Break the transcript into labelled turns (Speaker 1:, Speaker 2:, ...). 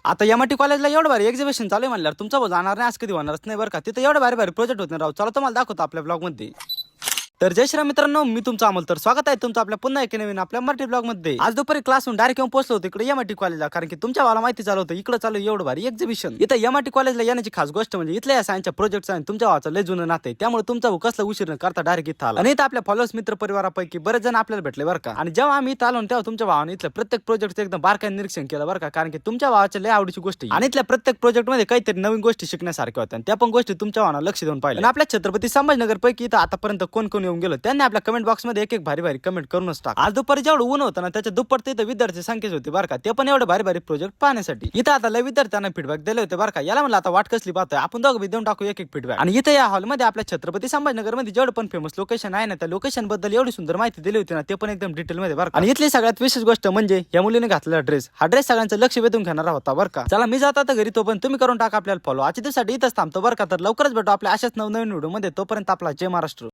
Speaker 1: आता एमआयटी कॉलेजला एवढं भारी एक्झिबिशन चालू आहे म्हणल्यावर तुमचा भाऊ जाणार नाही, आज कधी होणारच नाही बरं का. तिथे एवढं भारी भारी प्रोजेक्ट होत नाही राव. चला तुम्हाला दाखवतो आपल्या ब्लॉग मध्ये. तर जय श्रीराम मित्रांनो, मी तुमचा अमोल. तर स्वागत आहे तुमचं आपल्या पुन्हा एक नवीन आपल्या मराठी ब्लॉग मध्ये. आज दुपारी क्लासहून डायरेक्ट येऊन पोहोचलो होतो इकडे एमआयटी कॉलेजला, कारण की तुमच्या भावाला माहिती चालू होतं इकडे चालू एवढं भारी एक्झिबिशन. इथं एमआयटी कॉलेजला येण्याची खास गोष्ट म्हणजे इथल्या या सायन्सच्या प्रोजेक्टचा आणि तुमच्या भावाचं लय जुनं नाते, त्यामुळे तुमचा भाऊ कसला उशीर न करता डायरेक्ट इथं आला. आणि इथं आपल्या फॉलोअर्स मित्र परिवारापैकी बरेच जण आपल्याला भेटले बरं का. आणि जेव्हा आम्ही इथं आलो तेव्हा तुमच्या भावाने इथलं प्रत्येक प्रोजेक्टचं एकदम बारकाईने निरीक्षण केलं बरं का, कारण की तुमच्या भावाच्या लय आवडीची गोष्ट आणि इथल्या प्रत्येक प्रोजेक्ट मध्ये काहीतरी नवीन गोष्टी शिकण्यासारख्या होत्या. त्या पण गोष्टी तुमच्या भावाला लक्ष देऊन पाहिजे. आणि आपल्या छत्रपती संभाजीनगर पैकी इथं आतापर्यंत कोण कोण येऊन गेलो त्यांनी आपल्या कमेंट बॉक्स मध्ये एक एक भारी भारी कमेंट करूनच टाक. आज दुपारी जेवढं ऊन होतं ना त्याच्या दुप्पट तिथं विद्यार्थी संख्येच होती बरं का, ते पण एवढे भारी भारी प्रोजेक्ट पाहण्यासाठी. इथं आता लय विद्यार्थ्यांना फीडबॅक दिले होते बरं का. याला म्हणलं आता वाट कसली पाहतोय, आपण दोघं देऊन टाकू एक एक फीडबॅक. आणि इथे या हॉलमध्ये आपल्या छत्रपती संभाजीनगर मध्ये जेवढं पण फेमस लोकेशन आहे ना, त्या लोकेशन बद्दल एवढी सुंदर माहिती दिली होती ना, ते पण एकदम डिटेल मध्ये बरं का. आणि इथली सगळ्यात विशेष गोष्ट म्हणजे या मुलीने घातलेला ड्रेस, हा ड्रेस सगळ्यांचं लक्ष वेधून घेणारा होता बरं का. चला मी जातो आता घरी, तो पण तुम्ही करून टाका आपल्याला फॉलो. आजच्या दिवसासाठी इथंच थांबतो बरं का. तर लवकरच भेटू आपल्या अशाच नवनवीन व्हिडिओ मध्ये. तोपर्यंत आपला जय महाराष्ट्र.